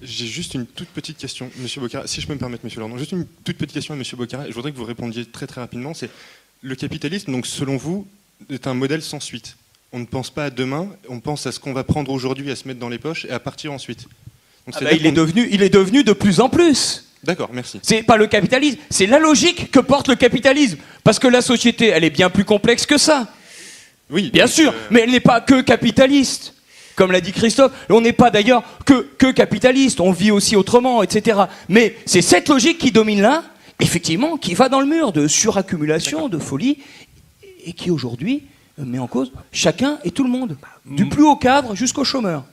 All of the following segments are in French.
J'ai juste une toute petite question, Monsieur Boccara, si je peux me permettre, Monsieur Lordon, juste une toute petite question à Monsieur Boccara, et je voudrais que vous répondiez très très rapidement, c'est le capitalisme, donc selon vous, est un modèle sans suite. On ne pense pas à demain, on pense à ce qu'on va prendre aujourd'hui, à se mettre dans les poches, et à partir ensuite. Donc, il est devenu de plus en plus. D'accord, merci. C'est pas le capitalisme, c'est la logique que porte le capitalisme. Parce que la société, elle est bien plus complexe que ça. Oui, bien sûr, mais elle n'est pas que capitaliste. Comme l'a dit Christophe, on n'est pas d'ailleurs que capitaliste, on vit aussi autrement, etc. Mais c'est cette logique qui domine là, effectivement, qui va dans le mur de suraccumulation, de folie, et qui aujourd'hui met en cause chacun et tout le monde, du plus haut cadre jusqu'au chômeur.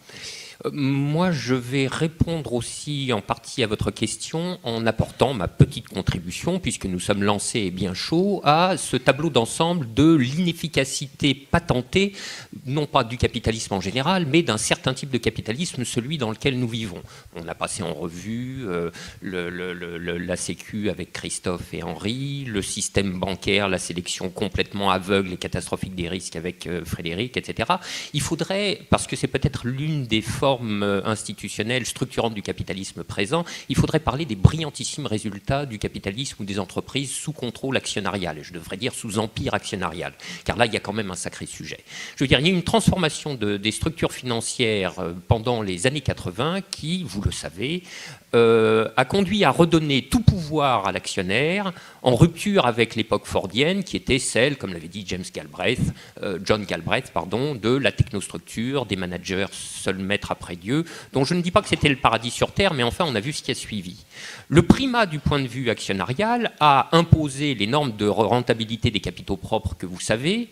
Moi, je vais répondre aussi en partie à votre question en apportant ma petite contribution, puisque nous sommes lancés et bien chauds, à ce tableau d'ensemble de l'inefficacité patentée, non pas du capitalisme en général, mais d'un certain type de capitalisme, celui dans lequel nous vivons. On a passé en revue la Sécu avec Christophe et Henri, le système bancaire, la sélection complètement aveugle et catastrophique des risques avec Frédéric, etc. Il faudrait, parce que c'est peut-être l'une des formes institutionnelle structurante du capitalisme présent, il faudrait parler des brillantissimes résultats du capitalisme ou des entreprises sous contrôle actionnarial, et je devrais dire sous empire actionnarial, car là il y a quand même un sacré sujet. Je veux dire, il y a eu une transformation des structures financières pendant les années 80 qui, vous le savez, a conduit à redonner tout pouvoir à l'actionnaire en rupture avec l'époque fordienne qui était celle, comme l'avait dit John Galbraith, de la technostructure, des managers seuls maîtres après Dieu, dont je ne dis pas que c'était le paradis sur Terre, mais enfin on a vu ce qui a suivi. Le primat du point de vue actionnarial a imposé les normes de rentabilité des capitaux propres que vous savez,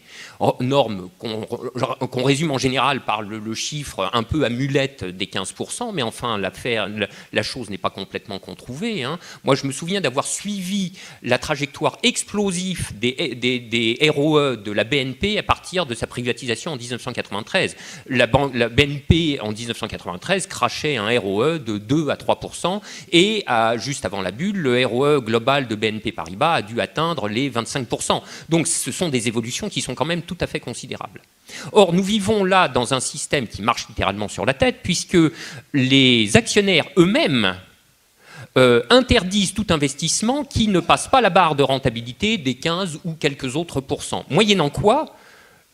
normes qu'on résume en général par le chiffre un peu à mulette des 15%, mais enfin la chose n'est pas complètement controuvée. Moi je me souviens d'avoir suivi la trajectoire explosive des ROE de la BNP à partir de sa privatisation en 1993. La BNP en 1993 crachait un ROE de 2 à 3% et juste avant la bulle, le ROE global de BNP Paribas a dû atteindre les 25%. Donc ce sont des évolutions qui sont quand même tout à fait considérables. Or, nous vivons là dans un système qui marche littéralement sur la tête, puisque les actionnaires eux-mêmes interdisent tout investissement qui ne passe pas la barre de rentabilité des 15 ou quelques autres pourcents. Moyennant quoi,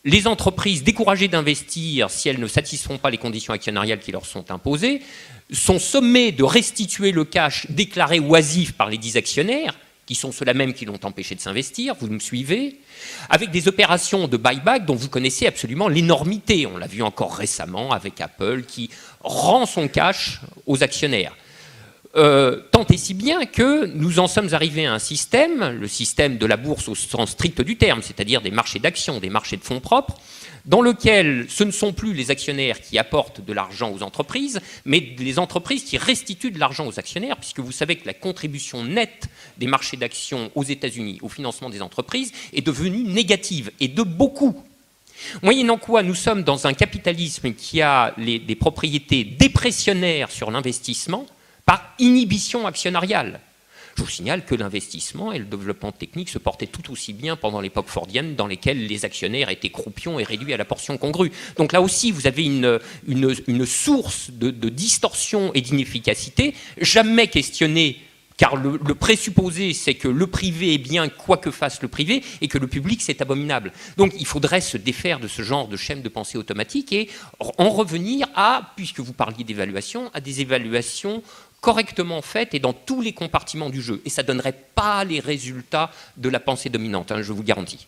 les entreprises découragées d'investir si elles ne satisfont pas les conditions actionnariales qui leur sont imposées sont sommées de restituer le cash déclaré oisif par les 10 actionnaires, qui sont ceux-là même qui l'ont empêché de s'investir, vous me suivez, avec des opérations de buyback dont vous connaissez absolument l'énormité. On l'a vu encore récemment avec Apple qui rend son cash aux actionnaires. Tant et si bien que nous en sommes arrivés à un système, le système de la bourse au sens strict du terme, c'est-à-dire des marchés d'actions, des marchés de fonds propres, dans lequel ce ne sont plus les actionnaires qui apportent de l'argent aux entreprises, mais les entreprises qui restituent de l'argent aux actionnaires, puisque vous savez que la contribution nette des marchés d'actions aux États-Unis au financement des entreprises est devenue négative, et de beaucoup. Moyennant quoi, nous sommes dans un capitalisme qui a des propriétés dépressionnaires sur l'investissement, par inhibition actionnariale. Je vous signale que l'investissement et le développement technique se portaient tout aussi bien pendant l'époque fordienne dans lesquelles les actionnaires étaient croupions et réduits à la portion congrue. Donc là aussi, vous avez une source de distorsion et d'inefficacité jamais questionnée, car le présupposé, c'est que le privé est bien quoi que fasse le privé et que le public, c'est abominable. Donc il faudrait se défaire de ce genre de schème de pensée automatique et en revenir à, puisque vous parliez d'évaluation, à des évaluations correctement faites et dans tous les compartiments du jeu. Et ça ne donnerait pas les résultats de la pensée dominante, je vous garantis.